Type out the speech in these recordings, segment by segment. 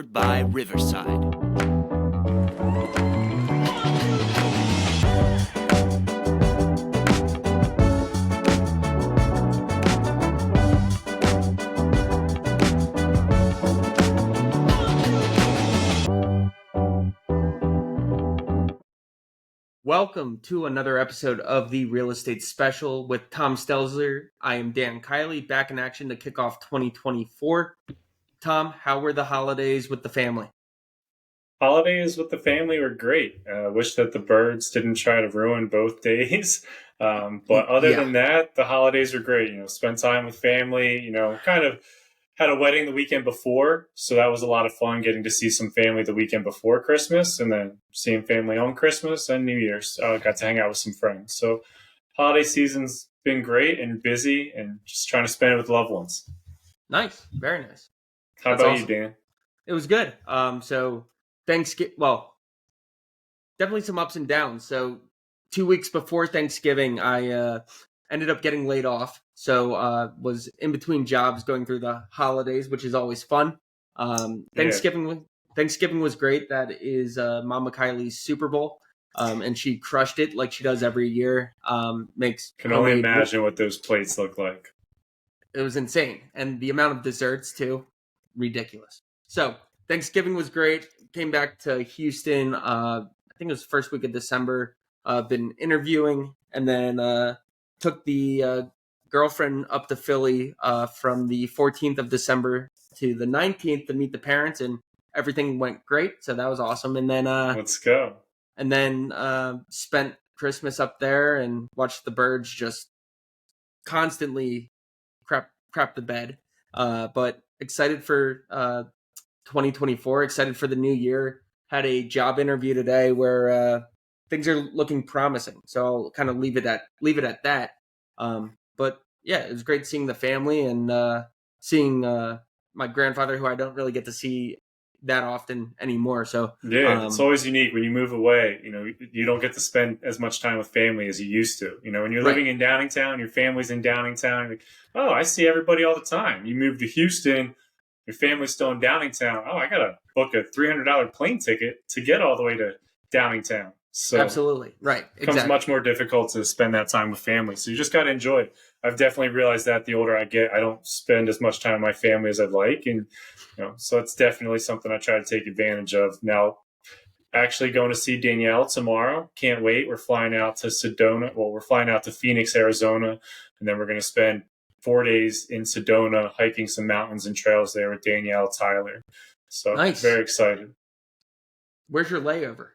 powered by Riverside. Welcome to another episode of the Real Estate Special with Tom Stelzer. I am Dan Kiely, back in action to kick off 2024. Tom, how were the holidays with the family? Holidays with the family were great. Wish that the birds didn't try to ruin both days. But other than that, the holidays were great. Spend time with family, kind of had a wedding the weekend before. So that was a lot of fun getting to see some family the weekend before Christmas and then seeing family on Christmas and New Year's. Got to hang out with some friends. So holiday season's been great and busy and just trying to spend it with loved ones. Nice. Very nice. How about you, Dan? It was good. So Thanksgiving, well, definitely some ups and downs. So 2 weeks before Thanksgiving, I ended up getting laid off. So was in between jobs going through the holidays, which is always fun. Thanksgiving was great. That is Mama Kylie's Super Bowl. And she crushed it like she does every year. Can only imagine what those plates look like. It was insane. And the amount of desserts too, ridiculous. So Thanksgiving was great. Came back to Houston. I think it was the first week of December. Been interviewing, and then took the girlfriend up to Philly from the 14th of December to the 19th to meet the parents, and everything went great. So that was awesome. And then let's go. And then spent Christmas up there and watched the birds just constantly crap the bed. But excited for 2024, excited for the new year. Had a job interview today where things are looking promising. So I'll kind of leave it at that. But yeah, it was great seeing the family and seeing my grandfather, who I don't really get to see that often anymore. So yeah, it's always unique when you move away. You don't get to spend as much time with family as you used to. When you're living in Downingtown, your family's in Downingtown. You're like, oh, I see everybody all the time. You move to Houston, your family's still in Downingtown. Oh, I gotta book a $300 plane ticket to get all the way to Downingtown. So absolutely right. It becomes much more difficult to spend that time with family. So you just got to enjoy it. I've definitely realized that the older I get, I don't spend as much time with my family as I'd like. And, so it's definitely something I try to take advantage of. Now, actually going to see Danielle tomorrow. Can't wait. We're flying out to Sedona. Well, we're flying out to Phoenix, Arizona. And then we're going to spend 4 days in Sedona hiking some mountains and trails there with Danielle Tyler. So nice. Very excited. Where's your layover?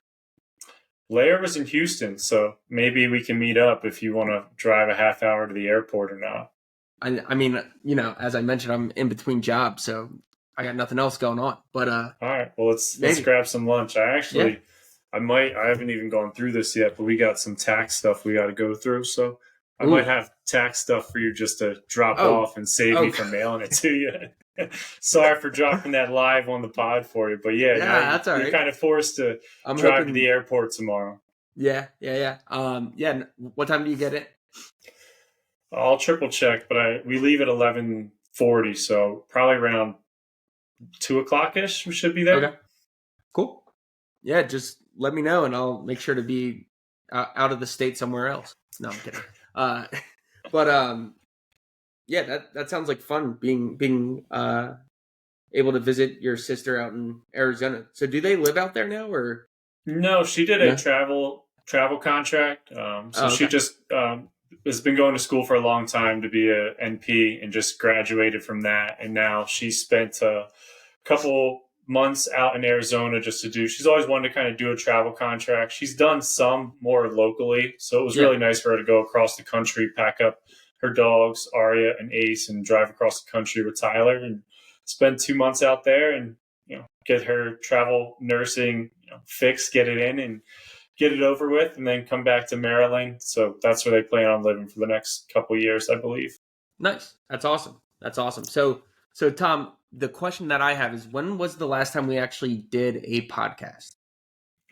Layover's in Houston, so maybe we can meet up if you want to drive a half hour to the airport or not. I mean, as I mentioned, I'm in between jobs, so I got nothing else going on. But all right, well let's grab some lunch. I haven't even gone through this yet, but we got some tax stuff we got to go through, so I might have tax stuff for you just to drop off and save me from mailing it to you. Sorry for dropping that live on the pod for you, but that's all right. You're kind of forced to drive to the airport tomorrow. Yeah. What time do you get it? I'll triple check, but we leave at 11:40, so probably around 2:00ish. We should be there. Okay, cool. Yeah, just let me know, and I'll make sure to be out of the state somewhere else. No, I'm kidding. Yeah, that sounds like fun, being able to visit your sister out in Arizona. So do they live out there now, or? No, she did a travel contract. She just has been going to school for a long time to be a NP and just graduated from that. And now she spent a couple months out in Arizona she's always wanted to kind of do a travel contract. She's done some more locally. So it was really nice for her to go across the country, pack up her dogs, Aria and Ace, and drive across the country with Tyler and spend 2 months out there and, get her travel nursing fixed, get it in and get it over with, and then come back to Maryland. So that's where they plan on living for the next couple of years, I believe. Nice. That's awesome. So Tom, the question that I have is, when was the last time we actually did a podcast?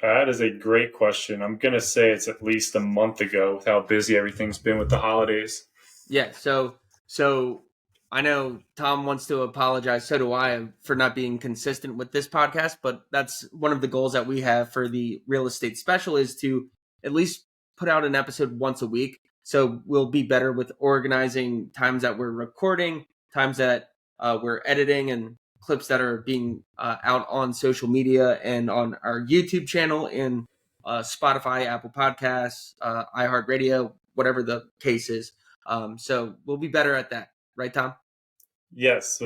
That is a great question. I'm going to say it's at least a month ago with how busy everything's been with the holidays. Yeah. So I know Tom wants to apologize, so do I, for not being consistent with this podcast, but that's one of the goals that we have for the real estate special is to at least put out an episode once a week. So we'll be better with organizing times that we're recording, times that we're editing, and clips that are being out on social media and on our YouTube channel and Spotify, Apple Podcasts, iHeartRadio, whatever the case is. So we'll be better at that. Right, Tom? Yes,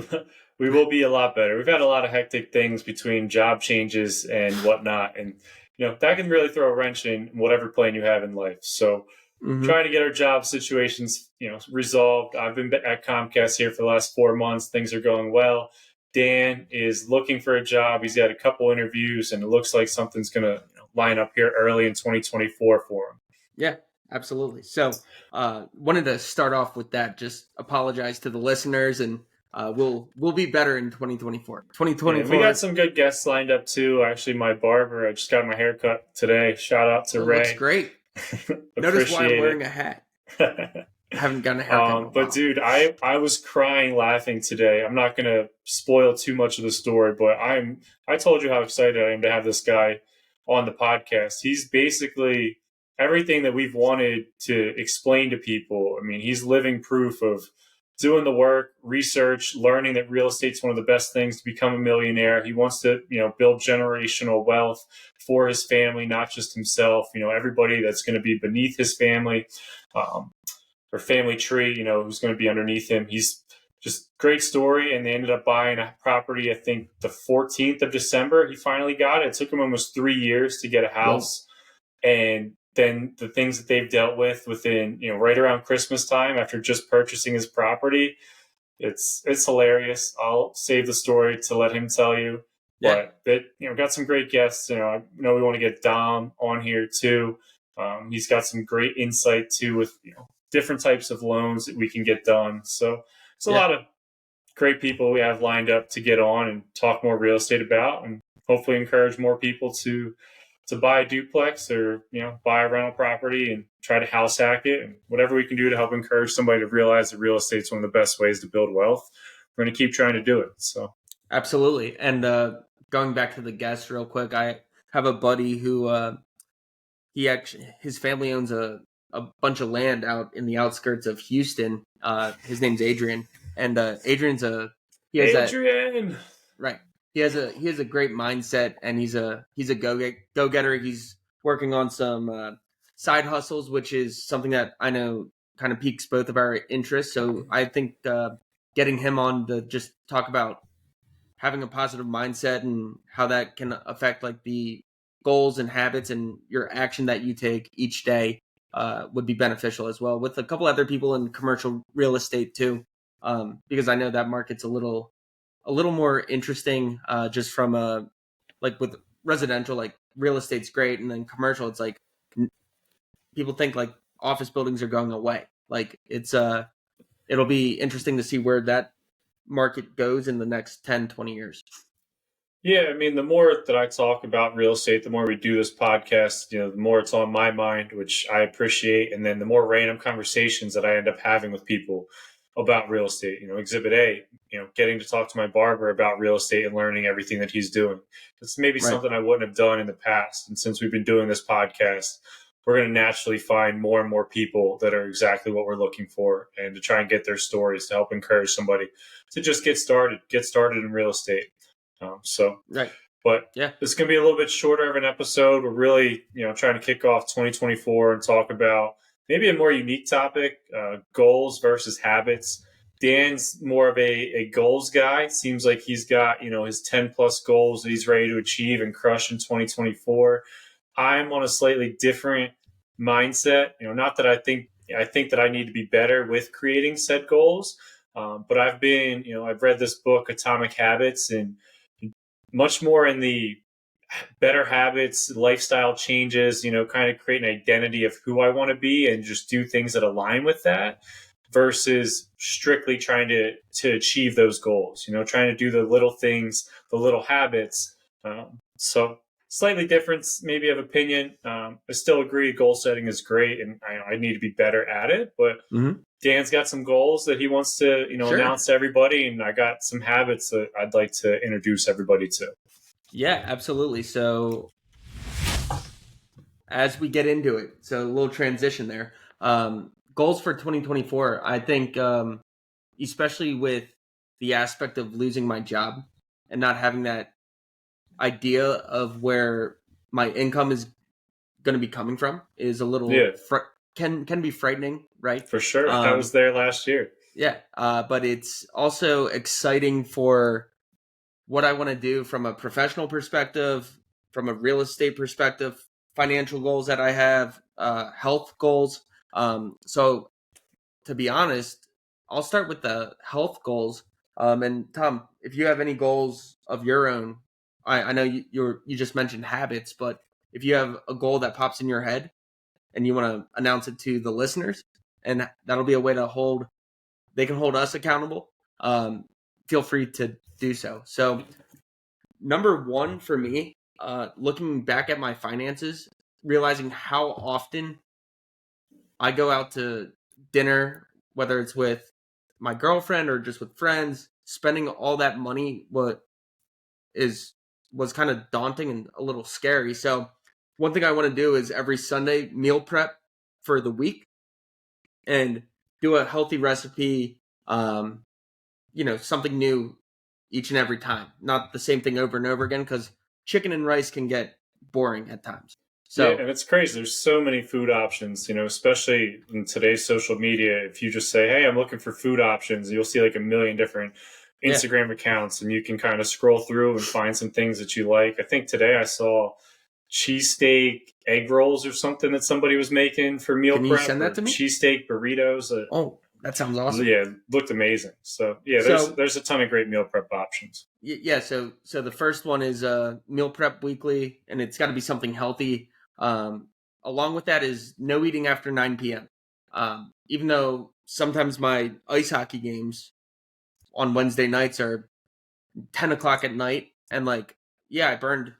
we will be a lot better. We've had a lot of hectic things between job changes and whatnot. And, that can really throw a wrench in whatever plan you have in life. So trying to get our job situations, resolved. I've been at Comcast here for the last 4 months. Things are going well. Dan is looking for a job. He's got a couple interviews, and it looks like something's going to line up here early in 2024 for him. Yeah, absolutely. So wanted to start off with that. Just apologize to the listeners, and we'll be better in 2024. 2024. Yeah, we got some good guests lined up too. Actually, my barber, I just got my hair cut today. Shout out to Ray. Looks great. Notice why I'm wearing a hat. I haven't gotten a haircut in a while. But dude, I was crying laughing today. I'm not gonna spoil too much of the story, but I told you how excited I am to have this guy on the podcast. He's basically everything that we've wanted to explain to people. I mean, he's living proof of doing the work, research, learning that real estate's one of the best things to become a millionaire. He wants to, build generational wealth for his family, not just himself. Everybody that's going to be beneath his family, or family tree, who's going to be underneath him. He's just great story. And they ended up buying a property, I think the 14th of December, he finally got it. It took him almost 3 years to get a house. Whoa. And then the things that they've dealt with within, right around Christmas time after just purchasing his property, it's hilarious. I'll save the story to let him tell you. Yeah. But got some great guests. I know we want to get Dom on here too. He's got some great insight too with different types of loans that we can get done. So it's a lot of great people we have lined up to get on and talk more real estate about, and hopefully encourage more people to buy a duplex or, buy a rental property and try to house hack it, and whatever we can do to help encourage somebody to realize that real estate is one of the best ways to build wealth. We're going to keep trying to do it. So absolutely. And going back to the guests real quick, I have a buddy who his family owns a bunch of land out in the outskirts of Houston. His name's Adrian, and Adrian's Adrian. Right. He has a great mindset, and he's a go getter. He's working on some side hustles, which is something that I know kind of piques both of our interests. So I think getting him on to just talk about having a positive mindset and how that can affect like the goals and habits and your action that you take each day would be beneficial as well, with a couple other people in commercial real estate too, because I know that market's a little more interesting, just from like with residential, like real estate's great, and then commercial, it's like people think like office buildings are going away. Like it'll be interesting to see where that market goes in the next 10, 20 years. Yeah, I mean, the more that I talk about real estate, the more we do this podcast, the more it's on my mind, which I appreciate. And then the more random conversations that I end up having with people about real estate. Exhibit A, getting to talk to my barber about real estate and learning everything that he's doing. It's maybe something I wouldn't have done in the past. And since we've been doing this podcast, we're going to naturally find more and more people that are exactly what we're looking for, and to try and get their stories to help encourage somebody to just get started in real estate. But it's going to be a little bit shorter of an episode. We're really, trying to kick off 2024 and talk about maybe a more unique topic, goals versus habits. Dan's more of a goals guy. Seems like he's got, his 10 plus goals that he's ready to achieve and crush in 2024. I'm on a slightly different mindset. Not that I think that I need to be better with creating said goals. But I've read this book, Atomic Habits, and much more in the better habits, lifestyle changes, kind of create an identity of who I want to be and just do things that align with that, versus strictly trying to achieve those goals, trying to do the little things, the little habits. So slightly different, maybe, of opinion. I still agree goal setting is great, and I need to be better at it, but Dan's got some goals that he wants to, Sure. announce to everybody, and I got some habits that I'd like to introduce everybody to. Yeah, absolutely. So as we get into it, so a little transition there. Goals for 2024. I think, especially with the aspect of losing my job and not having that idea of where my income is going to be coming from, is a little can be frightening, right? For sure. I was there last year. Yeah, but it's also exciting for what I want to do from a professional perspective, from a real estate perspective, financial goals that I have, health goals. So to be honest, I'll start with the health goals. And Tom, if you have any goals of your own, I know you just mentioned habits, but if you have a goal that pops in your head and you want to announce it to the listeners, and that'll be a way to they can hold us accountable. Feel free to do so. So number one for me, looking back at my finances, realizing how often I go out to dinner, whether it's with my girlfriend or just with friends, spending all that money was kind of daunting and a little scary. So one thing I want to do is every Sunday meal prep for the week and do a healthy recipe, something new each and every time, not the same thing over and over again, because chicken and rice can get boring at times. So yeah, and it's crazy. There's so many food options, especially in today's social media. If you just say, "Hey, I'm looking for food options," you'll see like a million different Instagram accounts, and you can kind of scroll through and find some things that you like. I think today I saw cheesesteak egg rolls or something that somebody was making for meal Can you prep. send that to me? Cheesesteak burritos. Oh, that sounds awesome. Yeah, looked amazing. So yeah, there's a ton of great meal prep options. Yeah, so the first one is meal prep weekly, and it's got to be something healthy. Along with that is no eating after 9 p.m. Even though sometimes my ice hockey games on Wednesday nights are 10 o'clock at night, and I burned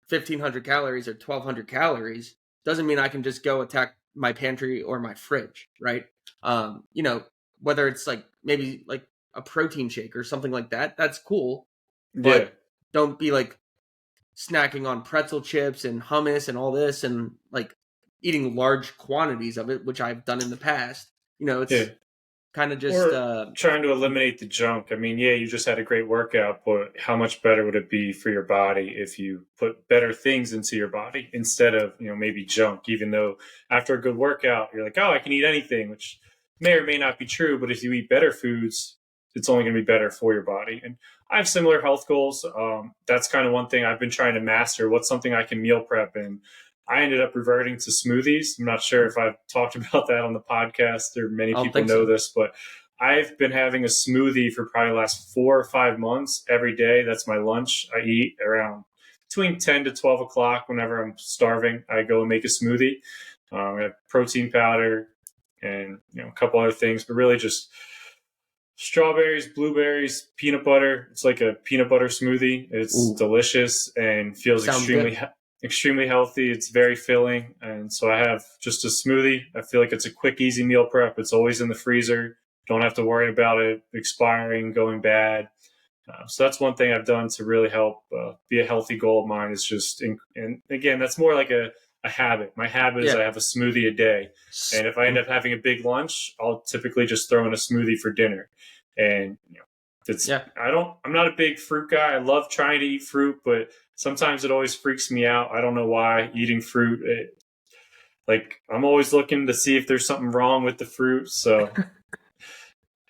1,500 calories or 1,200 calories, doesn't mean I can just go attack my pantry or my fridge, right? Whether it's maybe a protein shake or something like that, that's cool. But don't be snacking on pretzel chips and hummus and all this and eating large quantities of it, which I've done in the past. It's kind of just trying to eliminate the junk. I mean, you just had a great workout, but how much better would it be for your body if you put better things into your body instead of, maybe junk, even though after a good workout, you're like, oh, I can eat anything, which may or may not be true. But if you eat better foods, it's only going to be better for your body. And I have similar health goals. That's kind of one thing I've been trying to master. What's something I can meal prep? And I ended up reverting to smoothies. I'm not sure if I've talked about that on the podcast or many people know this, but I've been having a smoothie for probably the last 4 or 5 months every day. That's my lunch. I eat around between 10 to 12 o'clock whenever I'm starving. I go and make a smoothie. I have protein powder and a couple other things, but really just strawberries, blueberries, peanut butter. It's like a peanut butter smoothie. It's delicious and feels extremely healthy. It's very filling. And so I have just a smoothie. I feel like it's a quick, easy meal prep. It's always in the freezer. Don't have to worry about it expiring, going bad. So that's one thing I've done to really help be a healthy goal of mine is and again, that's more like a habit. My habit is I have a smoothie a day. And if I end up having a big lunch, I'll typically just throw in a smoothie for dinner. And I'm not a big fruit guy. I love trying to eat fruit, but sometimes it always freaks me out. I don't know why eating fruit. I'm always looking to see if there's something wrong with the fruit. So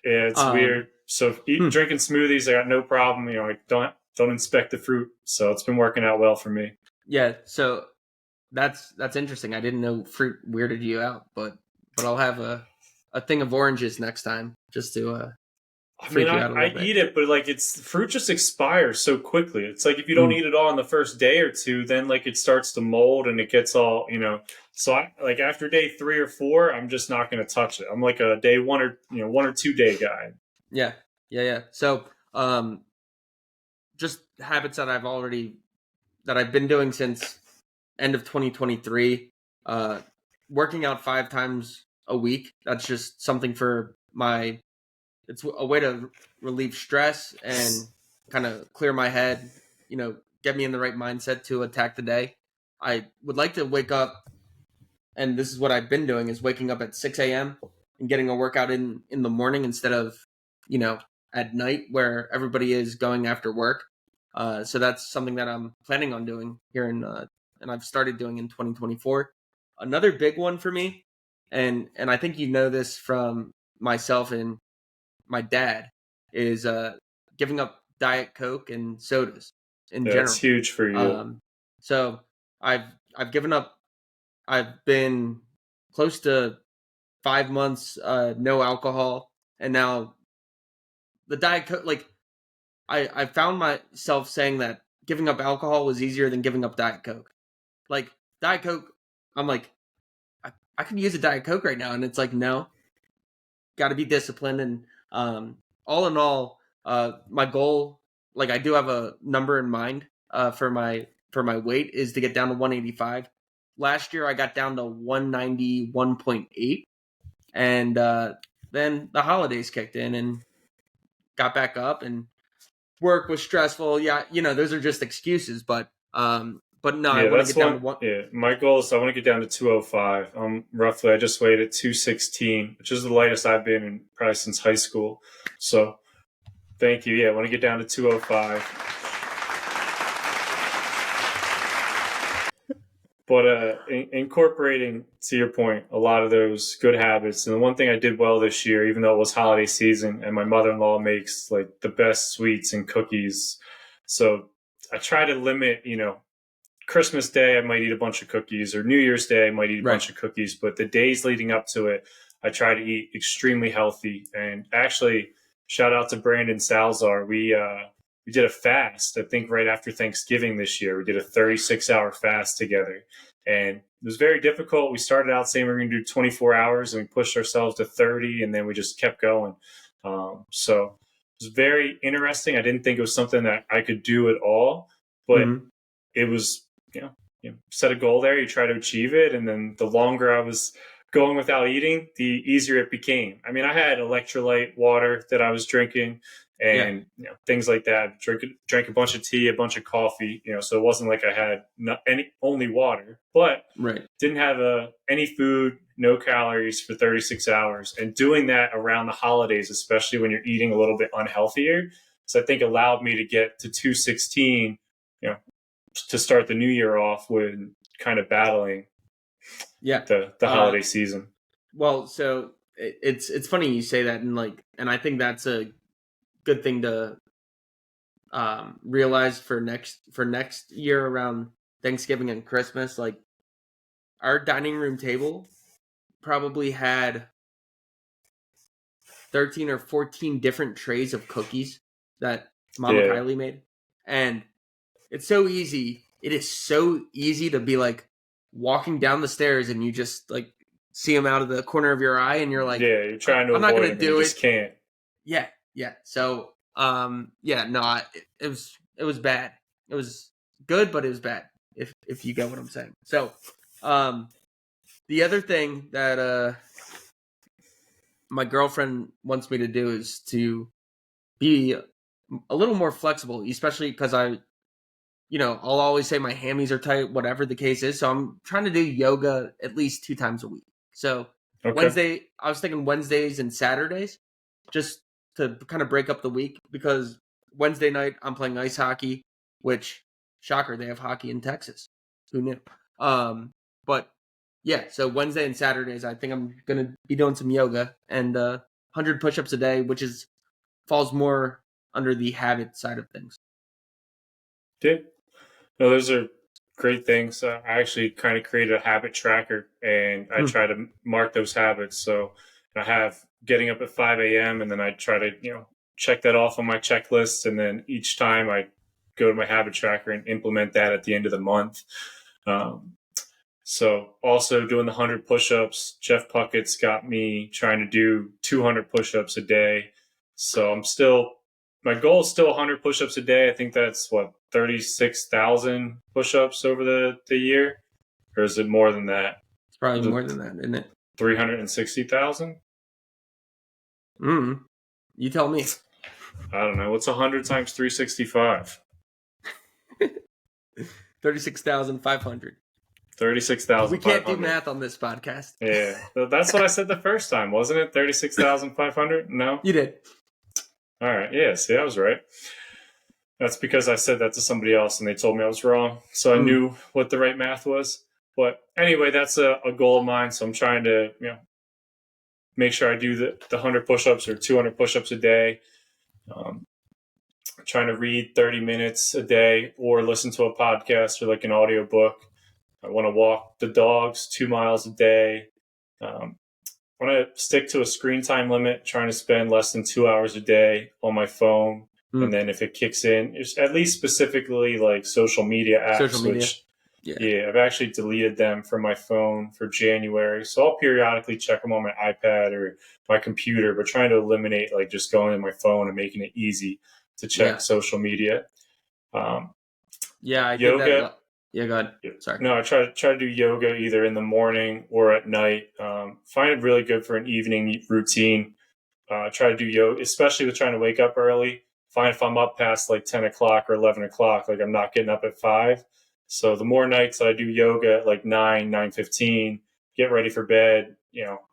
yeah, it's weird. So drinking smoothies, I got no problem. Don't inspect the fruit. So it's been working out well for me. Yeah. So that's interesting. I didn't know fruit weirded you out, but I'll have a thing of oranges next time just to I eat it, but it's fruit just expires so quickly. It's like if you don't eat it all in the first day or two, then it starts to mold and it gets all, So I after day 3 or 4, I'm just not going to touch it. I'm like a day 1 or 1 or 2 day guy. Yeah. So just habits that I've been doing since end of 2023. Working out 5 times a week. That's just something for my. It's a way to relieve stress and kind of clear my head. Get me in the right mindset to attack the day. I would like to wake up, and this is what I've been doing: is waking up at 6 a.m. and getting a workout in the morning instead of at night where everybody is going after work. So that's something that I'm planning on doing here and I've started doing in 2024. Another big one for me, and I think you know this from myself and my dad, is giving up Diet Coke and sodas in That's general. huge for you. So I've I've given up. I've been close to 5 months no alcohol, and now the Diet Coke. Like I found myself saying that giving up alcohol was easier than giving up Diet Coke. Like Diet Coke, I'm like, I could use a Diet Coke right now, and it's like, no, got to be disciplined. And all in all, my goal, like I do have a number in mind for my weight, is to get down to 185. Last year I got down to 191.8, and then the holidays kicked in and got back up, and work was stressful. Yeah, those are just excuses, but no, I Yeah, want to that's get down to one. one. Yeah, my goal is I want to get down to 205. Roughly, I just weighed at 216, which is the lightest I've been in probably since high school. So, thank you. Yeah, I want to get down to 205. But incorporating, to your point, a lot of those good habits. And the one thing I did well this year, even though it was holiday season, and my mother-in-law makes like the best sweets and cookies, so I try to limit, Christmas Day, I might eat a bunch of cookies, or New Year's Day, I might eat a Right. bunch of cookies. But the days leading up to it, I try to eat extremely healthy. And actually, shout out to Brandon Stelzer. We did a fast, I think, right after Thanksgiving this year. We did a 36-hour fast together. And it was very difficult. We started out saying we were going to do 24 hours, and we pushed ourselves to 30, and then we just kept going. So it was very interesting. I didn't think it was something that I could do at all, but it was, set a goal there, you try to achieve it. And then the longer I was going without eating, the easier it became. I mean, I had electrolyte water that I was drinking and things like that. Drank a bunch of tea, a bunch of coffee, so it wasn't like I had only water, but Right. didn't have any food, no calories for 36 hours. And doing that around the holidays, especially when you're eating a little bit unhealthier, so I think allowed me to get to 216, to start the new year off with kind of battling the holiday season. Well, so it's funny you say that, and I think that's a good thing to realize for next year around Thanksgiving and Christmas. Like our dining room table probably had 13 or 14 different trays of cookies that Mama Kiely made, and it's so easy. It is so easy to be like walking down the stairs and you just like see them out of the corner of your eye, and you're like, you're trying to I'm not avoid gonna them, do you it. just can't. Yeah. So, no, it was bad. It was good, but it was bad. If you get what I'm saying. So, the other thing that my girlfriend wants me to do is to be a little more flexible, especially because I'll always say my hammies are tight, whatever the case is. So I'm trying to do yoga at least 2 times a week. So I was thinking Wednesdays and Saturdays, just to kind of break up the week, because Wednesday night I'm playing ice hockey, which, shocker, they have hockey in Texas. Who knew? But yeah, so Wednesday and Saturdays I think I'm going to be doing some yoga and 100 push-ups a day, which falls more under the habit side of things. Yeah. No, those are great things. I actually kind of created a habit tracker, and I try to mark those habits. So I have getting up at 5 a.m. and then I try to, check that off on my checklist. And then each time I go to my habit tracker and implement that at the end of the month. So also doing the 100 push-ups, Jeff Puckett's got me trying to do 200 push-ups a day. So my goal is still 100 push-ups a day. I think that's 36,000 push-ups over the year, or is it more than that? It's probably more than that, isn't it? 360,000. You tell me. I don't know. What's 100 times 365? 36,500. 36,500. We can't do math on this podcast. Yeah, that's what I said the first time, wasn't it? 36,500? No? You did. All right. Yeah, see, I was right. That's because I said that to somebody else and they told me I was wrong. So I knew what the right math was. But anyway, that's a goal of mine. So I'm trying to, make sure I do the 100 push-ups or 200 push-ups a day. Trying to read 30 minutes a day or listen to a podcast or like an audio book. I want to walk the dogs 2 miles a day. I want to stick to a screen time limit, trying to spend less than 2 hours a day on my phone. And then if it kicks in, it's at least specifically like social media apps, which I've actually deleted them from my phone for January. So I'll periodically check them on my iPad or my computer, but trying to eliminate like just going on my phone and making it easy to check social media. I yoga. Did that. Yeah, go ahead. Sorry. No, I try to do yoga either in the morning or at night. Find it really good for an evening routine. Try to do yoga, especially with trying to wake up early. Find if I'm up past like 10 o'clock or 11 o'clock, like I'm not getting up at 5. So the more nights that I do yoga at like 9:15, get ready for bed,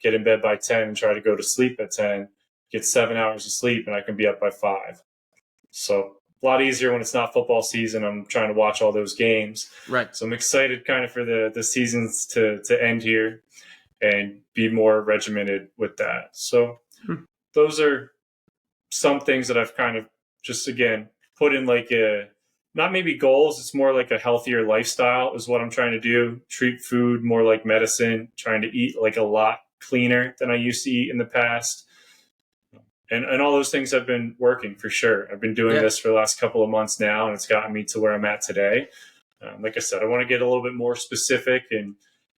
get in bed by 10 and try to go to sleep at 10, get 7 hours of sleep and I can be up by 5. So a lot easier when it's not football season. I'm trying to watch all those games. Right. So I'm excited kind of for the seasons to end here and be more regimented with that. So those are some things that I've kind of just, again, put in like not maybe goals. It's more like a healthier lifestyle is what I'm trying to do. Treat food more like medicine, trying to eat like a lot cleaner than I used to eat in the past. And all those things have been working for sure. I've been doing this for the last couple of months now, and it's gotten me to where I'm at today. Like I said, I want to get a little bit more specific and,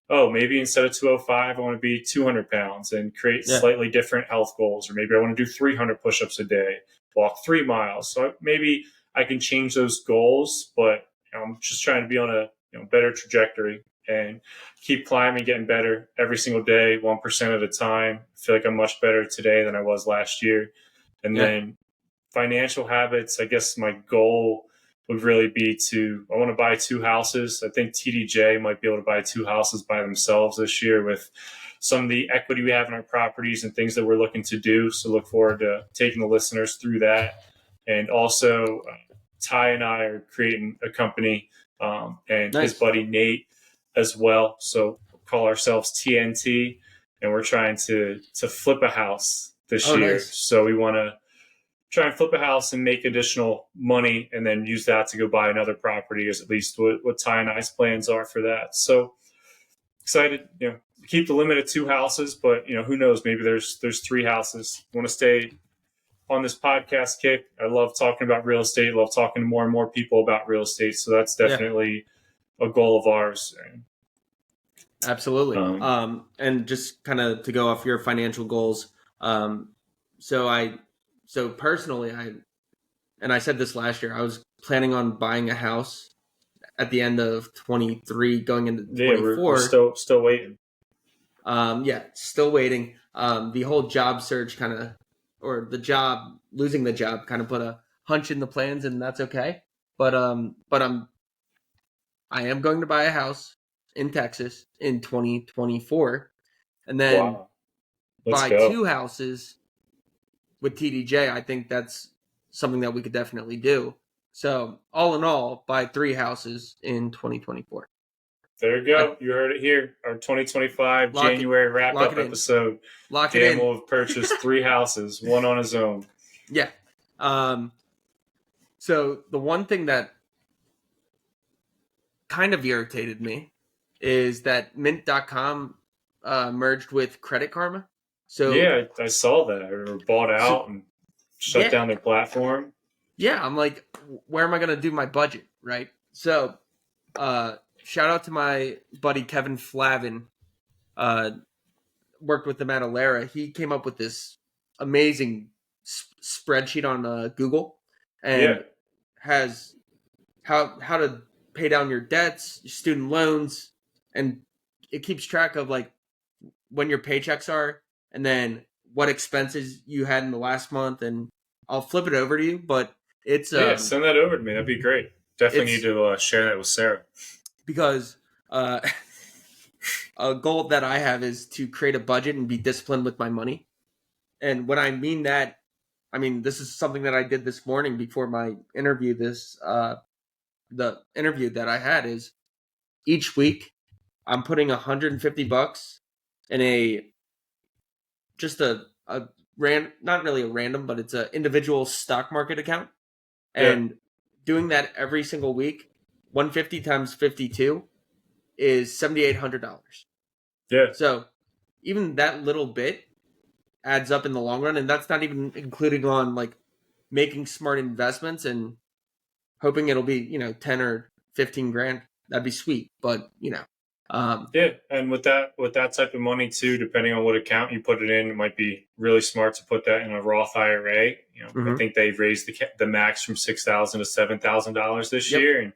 maybe instead of 205, I want to be 200 pounds and create slightly different health goals. Or maybe I want to do 300 push-ups a day, walk 3 miles. So maybe I can change those goals, but I'm just trying to be on a better trajectory and keep climbing, getting better every single day, 1% at a time. I feel like I'm much better today than I was last year. And then financial habits, I guess my goal would really be I want to buy 2 houses. I think TDJ might be able to buy 2 houses by themselves this year with some of the equity we have in our properties and things that we're looking to do. So look forward to taking the listeners through that. And also Ty and I are creating a company and his buddy Nate as well. So we'll call ourselves TNT, and we're trying to flip a house this year. Nice. So we want to try and flip a house and make additional money and then use that to go buy another property is at least what Ty and I's plans are for that. So excited, keep the limit at 2 houses, but who knows, maybe there's 3 houses. I want to stay on this podcast kick. I love talking about real estate, love talking to more and more people about real estate. So that's definitely a goal of ours. Absolutely. And just kind of to go off your financial goals. So personally, I said this last year, I was planning on buying a house at the end of 23 going into 24. We're still waiting. Still waiting. The whole job search losing the job kind of put a hunch in the plans, and that's okay. But I am going to buy a house in Texas in 2024 and then buy 2 houses with TDJ. I think that's something that we could definitely do. So all in all, buy 3 houses in 2024. There you go. You heard it here. Our 2025 January wrap-up episode. Dan will have purchased 3 houses, 1 on his own. Yeah. So the one thing that kind of irritated me is that Mint.com merged with Credit Karma. So yeah, I saw that. They were bought out and shut down their platform. Yeah, I'm like, where am I going to do my budget, right? So shout out to my buddy Kevin Flavin. Worked with him at Alara. He came up with this amazing spreadsheet on Google and has how to pay down your debts, your student loans, and it keeps track of like when your paychecks are, and then what expenses you had in the last month, and I'll flip it over to you. But it's send that over to me. That'd be great. Definitely need it's to share that with Sarah. because a goal that I have is to create a budget and be disciplined with my money. And when I mean that, I mean this is something that I did this morning before my interview. The interview that I had is each week I'm putting $150 in not really a random, but it's an individual stock market account, Yeah. and doing that every single week. 150 times 52 is $7,800. Yeah. So even that little bit adds up in the long run, and that's not even including on like making smart investments and hoping it'll be 10 or 15 grand. That'd be sweet, but Yeah, and with that type of money too, depending on what account you put it in, it might be really smart to put that in a Roth IRA. I think they've raised the max from $6,000 to $7,000 this year, and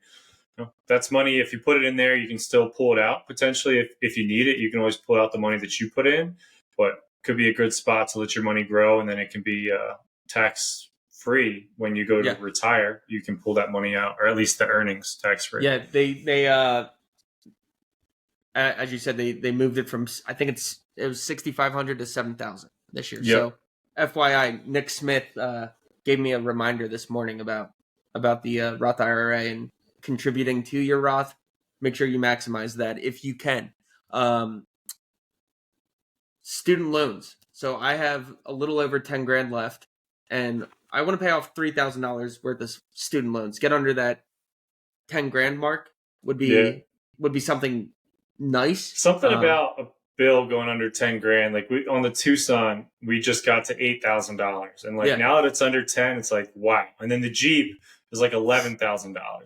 that's money. If you put it in there, you can still pull it out potentially if you need it. You can always pull out the money that you put in, but could be a good spot to let your money grow, and then it can be tax free when you go to retire. You can pull that money out, or at least the earnings tax free. Yeah, they as you said, they moved it from, I think it was 6,500 to 7,000 this year. Yep. So FYI, Nick Smith gave me a reminder this morning about the Roth IRA and contributing to your Roth. Make sure you maximize that if you can. Student loans. So I have a little over 10 grand left, and I want to pay off $3,000 worth of student loans. Get under that 10 grand mark would be something nice. Something about a bill going under 10 grand. Like on the Tucson, we just got to $8,000, and now that it's under 10, it's like wow. And then the Jeep is like $11,000,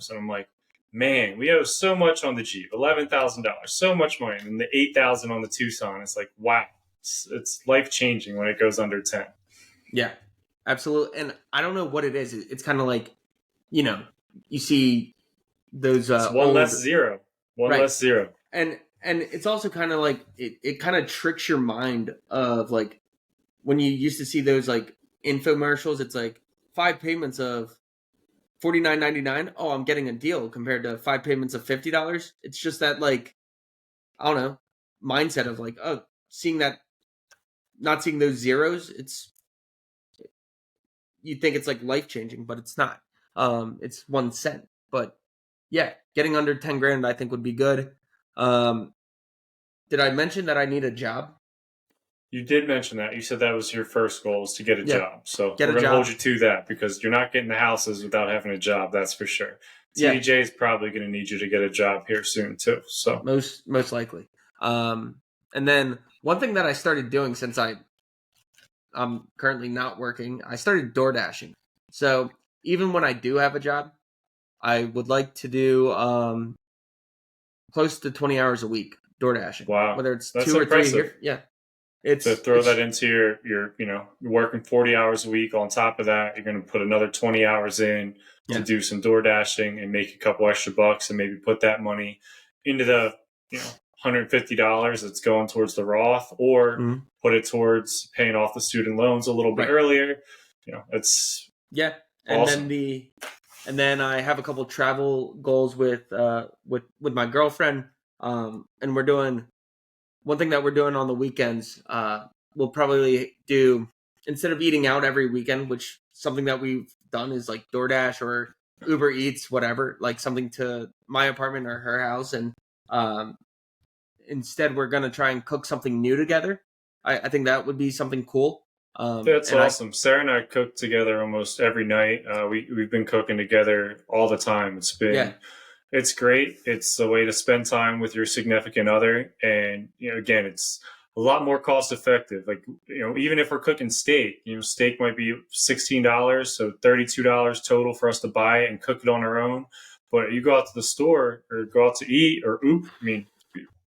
and I'm like, man, we owe so much on the Jeep, $11,000, so much money, and the $8,000 on the Tucson. It's like wow, it's life changing when it goes under 10. Yeah, absolutely. And I don't know what it is. It's kind of like, you see those it's one less zero. Less zero. And it's also kind of like it kind of tricks your mind of like when you used to see those like infomercials. It's like 5 payments of $49.99. Oh, I'm getting a deal compared to 5 payments of $50. It's just that like, I don't know, mindset of like, oh, not seeing those zeros. You think it's like life changing, but it's not. It's 1 cent. But yeah, getting under 10 grand I think would be good. Did I mention that I need a job? You did mention that. You said that was your first goal, is to get a job. So we're going to hold you to that, because you're not getting the houses without having a job. That's for sure. TJ is probably going to need you to get a job here soon too. So most likely. And then one thing that I started doing since I'm currently not working, I started door dashing. So even when I do have a job, I would like to do close to 20 hours a week door dashing. Wow. Whether it's That's 2 or impressive. 3 here. Yeah. To throw that into your you're working 40 hours a week. On top of that, you're going to put another 20 hours in to do some door dashing and make a couple extra bucks, and maybe put that money into the $150 that's going towards the Roth, or put it towards paying off the student loans a little bit earlier. It's awesome. And then I have a couple travel goals with my girlfriend, and we're doing one thing that we're doing on the weekends. We'll probably do, instead of eating out every weekend, which something that we've done is like DoorDash or Uber Eats, whatever, like something to my apartment or her house. And instead we're going to try and cook something new together. I think that would be something cool. That's awesome. Sarah and I cook together almost every night. We've been cooking together all the time. It's been it's great. It's a way to spend time with your significant other, and again, it's a lot more cost effective. Like even if we're cooking steak, steak might be $16, so $32 total for us to buy it and cook it on our own. But you go out to the store or go out to eat or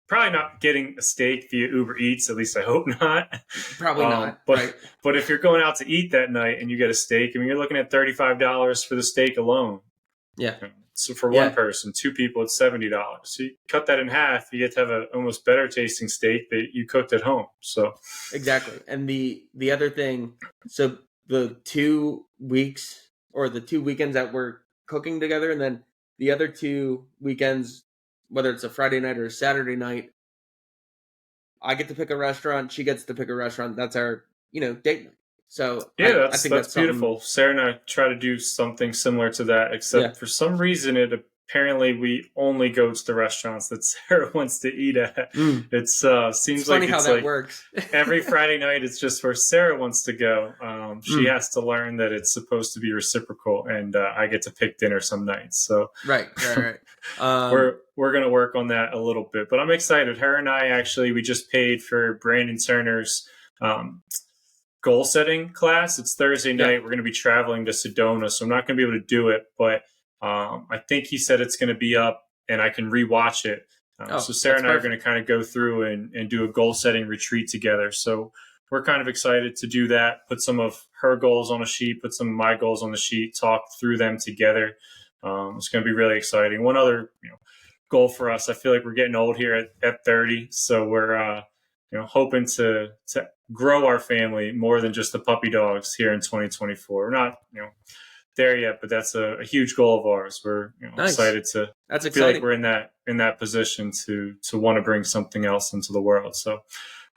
probably not getting a steak via Uber Eats. At least I hope not. Probably not. But if you're going out to eat that night and you get a steak, you're looking at $35 for the steak alone. Yeah. So for one Yeah, person, two people, it's $70. So you cut that in half, you get to have an almost better tasting steak that you cooked at home. So exactly. And the other thing, so the 2 weeks or the 2 weekends that we're cooking together, and then the other 2 weekends, whether it's a Friday night or a Saturday night, I get to pick a restaurant, she gets to pick a restaurant. That's our, date night. So yeah, I think that's that's something. beautiful. Sarah and I try to do something similar to that, Yeah. except for some reason it apparently we only go to the restaurants that Sarah wants to eat at. Mm. It's It's seems like funny how it's that like works. every Friday night it's just where Sarah wants to go. She Mm. has to learn that it's supposed to be reciprocal, and I get to pick dinner some nights. So Right, right, right. we're gonna work on that a little bit, but I'm excited. Her and I actually we just paid for Brandon Turner's um, goal setting class. It's Thursday Yeah. night. We're going to be traveling to Sedona, so I'm not going to be able to do it. But I think he said it's going to be up, and I can rewatch it. So Oh, Sarah that's and I are going perfect. to kind of go through and do a goal setting retreat together. So we're kind of excited to do that. Put some of her goals on a sheet, put some of my goals on the sheet, talk through them together. It's going to be really exciting. One other goal for us. I feel like we're getting old here at 30, so we're hoping to grow our family more than just the puppy dogs here in 2024. We're not there yet, but that's a huge goal of ours. We're Nice. excited to That's feel like exciting. we're in that position to want to bring something else into the world. So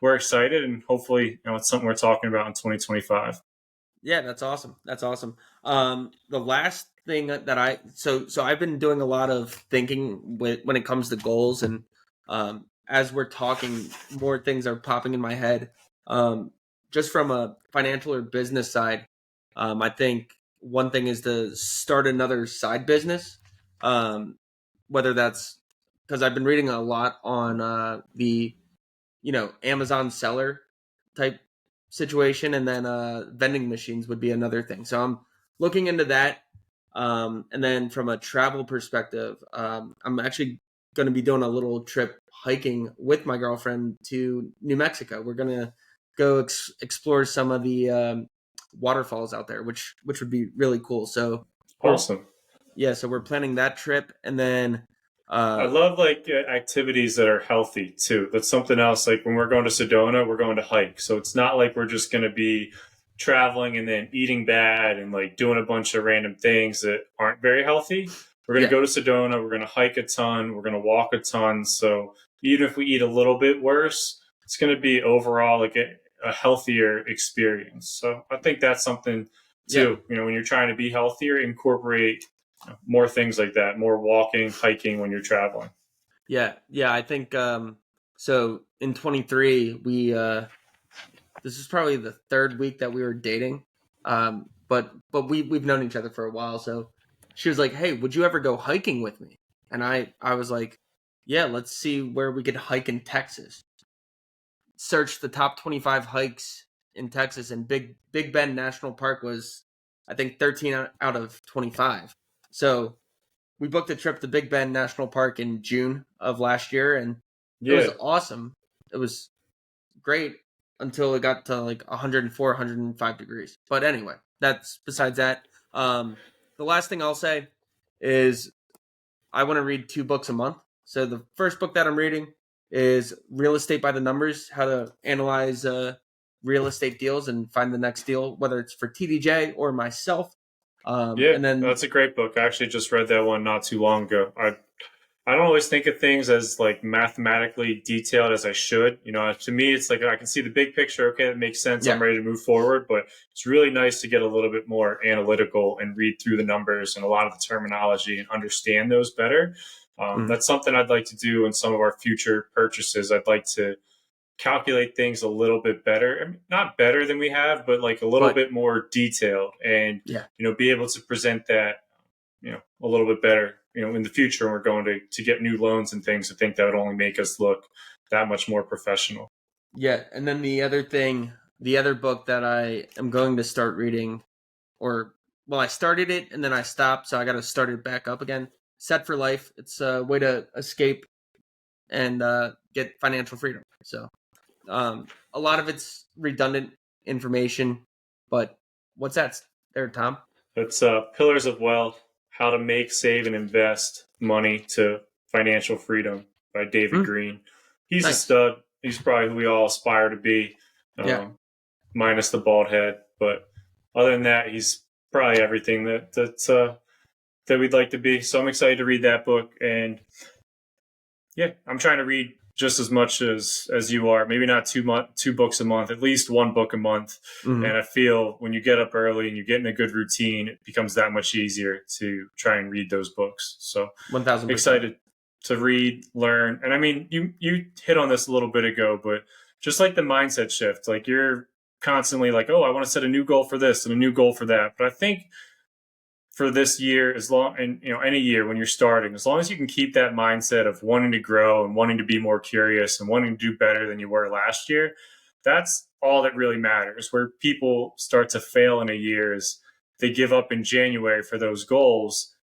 we're excited, and hopefully it's something we're talking about in 2025. Yeah, that's awesome. That's awesome. The last thing that so I've been doing a lot of thinking when it comes to goals, and as we're talking, more things are popping in my head. Just from a financial or business side, I think one thing is to start another side business. Um, Whether that's because I've been reading a lot on the Amazon seller type situation, and then vending machines would be another thing. So I'm looking into that. And then from a travel perspective, I'm actually going to be doing a little trip hiking with my girlfriend to New Mexico. We're going to go explore some of the waterfalls out there, which would be really cool. So we're Awesome. so we're planning that trip, and then I uh, love like activities that are healthy too. That's something else. Like when we're going to Sedona, we're going to hike. So it's not like we're just going to be traveling and then eating bad and like doing a bunch of random things that aren't very healthy. We're going to yeah, go to Sedona. We're going to hike a ton. We're going to walk a ton. So even if we eat a little bit worse, it's going to be overall like a healthier experience. So I think that's something yeah. too. When you're trying to be healthier, incorporate more things like that, more walking, hiking when you're traveling. Yeah, yeah, I think so in 23 we this is probably the third week that we were dating. But we've known each other for a while, so she was like, "Hey, would you ever go hiking with me?" And I was like, "Yeah, let's see where we could hike in Texas." Searched the top 25 hikes in Texas, and Big Bend National Park was I think 13 out of 25. So we booked a trip to Big Bend National Park in June of last year, and it was Yeah, awesome. It was great until it got to like 104, 105 degrees. But anyway, that's besides that. The last thing I'll say is I want to read 2 books a month. So the first book that I'm reading is Real Estate by the Numbers: How to Analyze Real Estate Deals and Find the Next Deal, whether it's for TDJ or myself. yeah, And then that's a great book. I actually just read that one not too long ago. I don't always think of things as like mathematically detailed as I should. To me, it's like I can see the big picture. Okay, that makes sense. I'm yeah, ready to move forward. But it's really nice to get a little bit more analytical and read through the numbers and a lot of the terminology and understand those better. mm, That's something I'd like to do in some of our future purchases. I'd like to calculate things a little bit better. I mean, not better than we have, but like a little but bit more detailed, and yeah, be able to present that a little bit better in the future when we're going to get new loans and things. I think that would only make us look that much more professional. yeah. And then the other book that I am going to start reading, or well, I started it and then I stopped, so I got to start it back up again. Set for Life. It's a way to escape and get financial freedom. So a lot of it's redundant information, but what's that there, Tom? It's Pillars of Wealth: How to Make, Save, and Invest Money to Financial Freedom by David Green. He's a stud. He's probably who we all aspire to be, minus the bald head. But other than that, he's probably everything that we'd like to be. So I'm excited to read that book. And yeah, I'm trying to read just as much as you are. Maybe not two books a month, at least one book a month. And I feel when you get up early and you get in a good routine, it becomes that much easier to try and read those books. So 1,000%. Excited to read, learn. And I mean, you hit on this a little bit ago, but just like the mindset shift, like you're constantly like, oh, I want to set a new goal for this and a new goal for that. But I think for this year, as long, and any year when you're starting, as long as you can keep that mindset of wanting to grow and wanting to be more curious and wanting to do better than you were last year, that's all that really matters. Where people start to fail in a year is they give up in January for those goals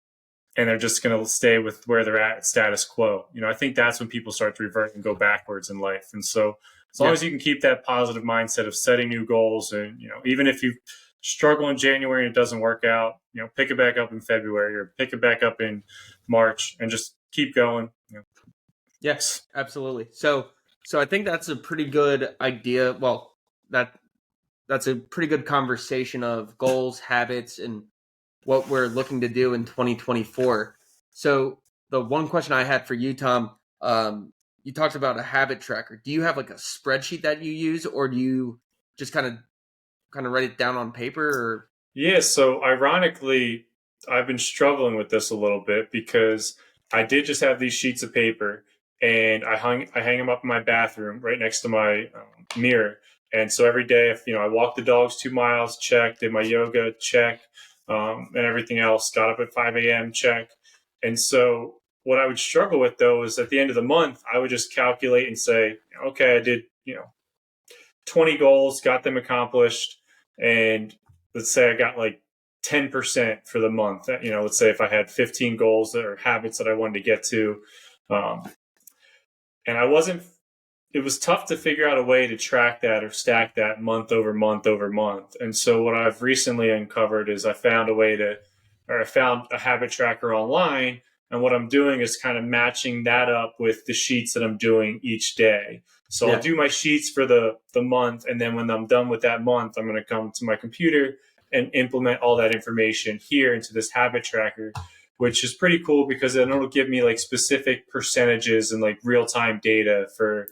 and they're just going to stay with where they're at, status quo. I think that's when people start to revert and go backwards in life. And so as long as you can keep that positive mindset of setting new goals, and even if you struggle in January and it doesn't work out, pick it back up in February or pick it back up in March and just keep going. Yes, absolutely. So I think that's a pretty good idea. Well, that's a pretty good conversation of goals, habits, and what we're looking to do in 2024. So the one question I had for you, Tom, you talked about a habit tracker. Do you have like a spreadsheet that you use, or do you just kind of write it down on paper? Or yeah, so ironically, I've been struggling with this a little bit because I did just have these sheets of paper and I hang them up in my bathroom right next to my mirror. And so every day, if I walked the dogs 2 miles, check, did my yoga, check, and everything else, got up at 5 a.m., check. And so what I would struggle with, though, is at the end of the month, I would just calculate and say, okay, I did 20 goals, got them accomplished, and let's say I got like 10% for the month. Let's say if I had 15 goals or habits that I wanted to get to, and it was tough to figure out a way to track that or stack that month over month over month. And so what I've recently uncovered is I found a habit tracker online. And what I'm doing is kind of matching that up with the sheets that I'm doing each day. So I'll do my sheets for the month. And then when I'm done with that month, I'm going to come to my computer and implement all that information here into this habit tracker, which is pretty cool because then it'll give me like specific percentages and like real-time data for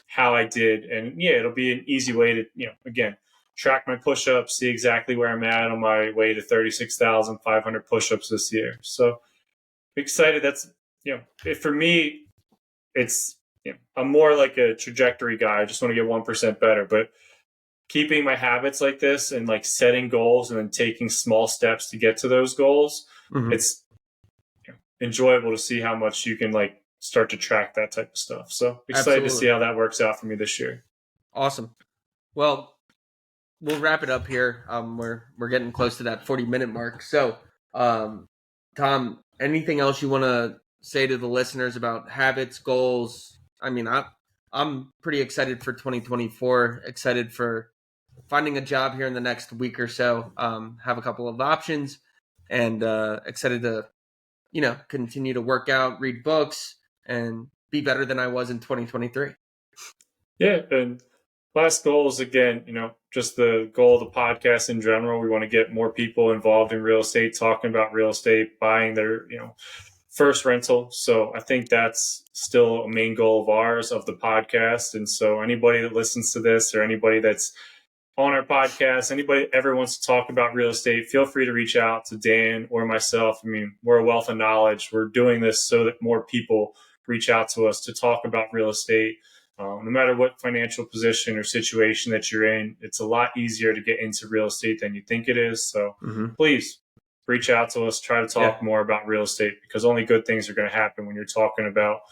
how I did. And it'll be an easy way to, again, track my push-ups, see exactly where I'm at on my way to 36,500 push-ups this year. So excited. That's, for me, it's, I'm more like a trajectory guy. I just want to get 1% better, but keeping my habits like this and like setting goals and then taking small steps to get to those goals, it's enjoyable to see how much you can like start to track that type of stuff. So excited to see how that works out for me this year. Awesome. Well, we'll wrap it up here. We're getting close to that 40-minute mark. So, Tom, anything else you want to say to the listeners about habits, goals? I mean, I'm pretty excited for 2024. Excited for finding a job here in the next week or so. Have a couple of options, and excited to continue to work out, read books, and be better than I was in 2023. Yeah, and last goal is, again, just the goal of the podcast in general. We want to get more people involved in real estate, talking about real estate, buying their, first rental. So I think that's still a main goal of ours, of the podcast. And so anybody that listens to this or anybody that's on our podcast, anybody ever wants to talk about real estate, feel free to reach out to Dan or myself. I mean, we're a wealth of knowledge. We're doing this so that more people reach out to us to talk about real estate. No matter what financial position or situation that you're in, it's a lot easier to get into real estate than you think it is. So please reach out to us, try to talk more about real estate, because only good things are going to happen when you're talking about,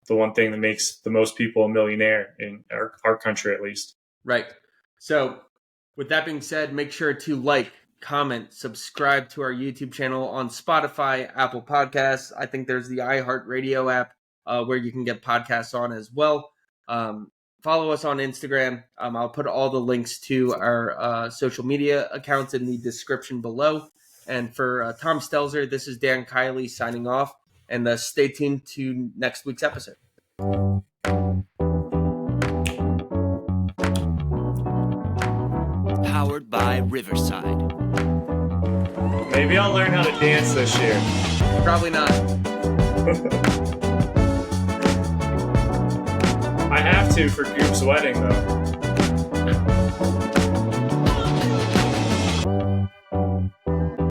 the one thing that makes the most people a millionaire in our country, at least. Right. So with that being said, make sure to like, comment, subscribe to our YouTube channel on Spotify, Apple Podcasts. I think there's the iHeartRadio app where you can get podcasts on as well. Follow us on Instagram. I'll put all the links to our social media accounts in the description below. And for Tom Stelzer, this is Dan Kiely signing off. And stay tuned to next week's episode. Powered by Riverside. Maybe I'll learn how to dance this year. Probably not. I have to for Goop's wedding, though.